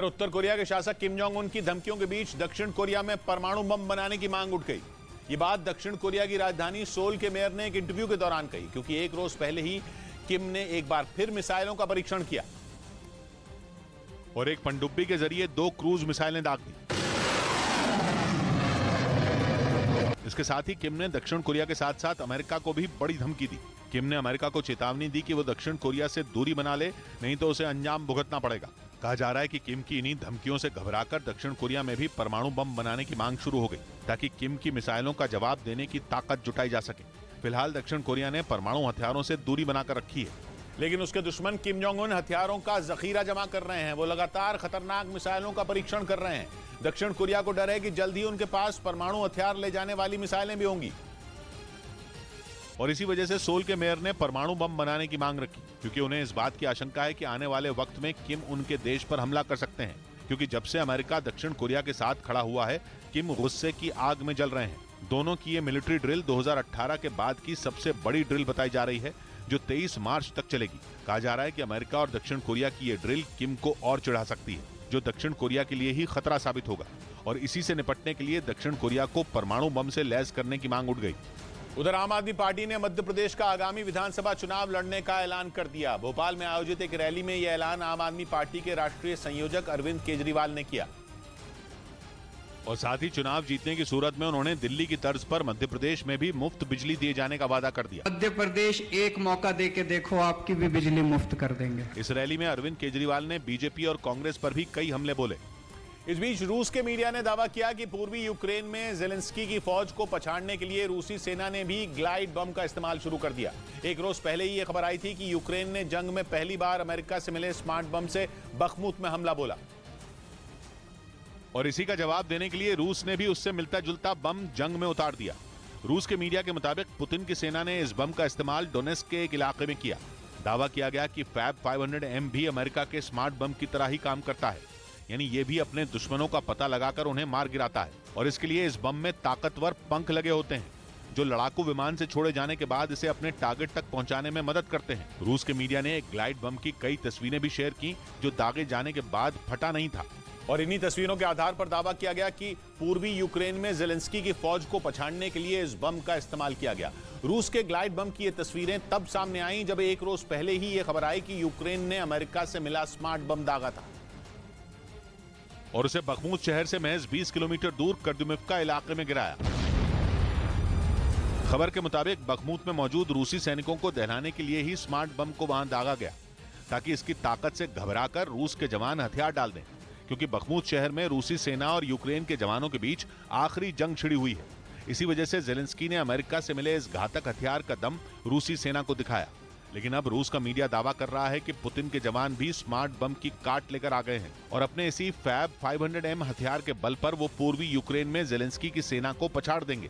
उत्तर Korea के शासक Kim Jong Un की धमकियों के बीच दक्षिण कोरिया में परमाणु बम बनाने की मांग उठ गई। ये बात दक्षिण कोरिया की राजधानी सोल के मेयर ने एक इंटरव्यू के दौरान कही, क्योंकि एक रोज पहले ही किम ने एक बार फिर मिसाइलों का परीक्षण किया और एक पनडुब्बी के जरिए 2 क्रूज मिसाइलें दाग दी। इसके साथ ही किम ने दक्षिण कोरिया के साथ साथ अमेरिका को भी बड़ी धमकी दी। किम ने अमेरिका को चेतावनी दी कि वो दक्षिण कोरिया से दूरी बना ले, नहीं तो उसे अंजाम भुगतना पड़ेगा। कहा जा रहा है कि किम की इन्हीं धमकियों से घबराकर दक्षिण कोरिया में भी परमाणु बम बनाने की मांग शुरू हो गई, ताकि किम की मिसाइलों का जवाब देने की ताकत जुटाई जा सके। फिलहाल दक्षिण कोरिया ने परमाणु हथियारों से दूरी बनाकर रखी है, लेकिन उसके दुश्मन किम जोंग उन हथियारों का जखीरा जमा कर रहे हैं। वो लगातार खतरनाक मिसाइलों का परीक्षण कर रहे हैं। दक्षिण कोरिया को डर है कि जल्द ही उनके पास परमाणु हथियार ले जाने वाली मिसाइलें भी होंगी और इसी वजह से सोल के मेयर ने परमाणु बम बनाने की मांग रखी, क्योंकि उन्हें इस बात की आशंका है कि आने वाले वक्त में किम उनके देश पर हमला कर सकते हैं। क्योंकि जब से अमेरिका दक्षिण कोरिया के साथ खड़ा हुआ है, किम गुस्से की आग में जल रहे हैं। दोनों की ये मिलिट्री ड्रिल 2018 के बाद की सबसे बड़ी ड्रिल बताई जा रही है, जो 23 मार्च तक चलेगी। कहा जा रहा है कि अमेरिका और दक्षिण कोरिया की ये ड्रिल किम को और चिढ़ा सकती है, जो दक्षिण कोरिया के लिए ही खतरा साबित होगा। और इसी से निपटने के लिए दक्षिण कोरिया को परमाणु बम से लैस करने की मांग उठ गई। उधर आम आदमी पार्टी ने मध्य प्रदेश का आगामी विधानसभा चुनाव लड़ने का ऐलान कर दिया। भोपाल में आयोजित एक रैली में यह ऐलान आम आदमी पार्टी के राष्ट्रीय संयोजक अरविंद केजरीवाल ने किया और साथ ही चुनाव जीतने की सूरत में उन्होंने दिल्ली की तर्ज पर मध्य प्रदेश में भी मुफ्त बिजली दिए जाने का वादा कर दिया। मध्य प्रदेश एक मौका देके देखो, आपकी भी बिजली मुफ्त कर देंगे। इस रैली में अरविंद केजरीवाल ने बीजेपी और कांग्रेस पर भी कई हमले बोले। इस बीच रूस के मीडिया ने दावा किया कि पूर्वी यूक्रेन में ज़ेलेंस्की की फौज को पछाड़ने के लिए रूसी सेना ने भी ग्लाइड बम का इस्तेमाल शुरू कर दिया। एक रोज पहले ही यह खबर आई थी कि यूक्रेन ने जंग में पहली बार अमेरिका से मिले स्मार्ट बम से बखमुत में हमला बोला और इसी का जवाब देने के लिए रूस ने भी उससे मिलता जुलता बम जंग में उतार दिया। रूस के मीडिया के मुताबिक पुतिन की सेना ने इस बम का इस्तेमाल डोनेस्क के एक इलाके में किया। दावा किया गया कि फैब 500M भी अमेरिका के स्मार्ट बम की तरह ही काम करता है, यानी ये भी अपने दुश्मनों का पता लगाकर उन्हें मार गिराता है। और इसके लिए इस बम में ताकतवर पंख लगे होते हैं, जो लड़ाकू विमान से छोड़े जाने के बाद इसे अपने टारगेट तक पहुंचाने में मदद करते हैं। रूस के मीडिया ने एक ग्लाइड बम की कई तस्वीरें भी शेयर की, जो दागे जाने के बाद फटा नहीं था। और इन्हीं तस्वीरों के आधार पर दावा किया गया कि पूर्वी यूक्रेन में ज़ेलेंस्की की फौज को पछाड़ने के लिए इस बम का इस्तेमाल किया गया। रूस के ग्लाइड बम की ये तस्वीरें तब सामने आई जब एक रोज पहले ही ये खबर आई कि यूक्रेन ने अमेरिका से मिला स्मार्ट बम दागा था और उसे बखमुत शहर से महज 20 किलोमीटर दूर कर्दुमिवका इलाके में गिराया। खबर के मुताबिक बखमुत में मौजूद रूसी सैनिकों को दहलाने के लिए ही स्मार्ट बम को वहां दागा गया, ताकि इसकी ताकत से घबराकर रूस के जवान हथियार डाल दें, क्योंकि बखमुत शहर में रूसी सेना और यूक्रेन के जवानों के बीच आखिरी जंग छिड़ी हुई है। इसी वजह से ज़ेलेंस्की ने अमेरिका से मिले इस घातक हथियार का दम रूसी सेना को दिखाया। लेकिन अब रूस का मीडिया दावा कर रहा है कि पुतिन के जवान भी स्मार्ट बम की काट लेकर आ गए हैं और अपने इसी फैब 500M हथियार के बल पर वो पूर्वी यूक्रेन में ज़ेलेंस्की की सेना को पछाड़ देंगे।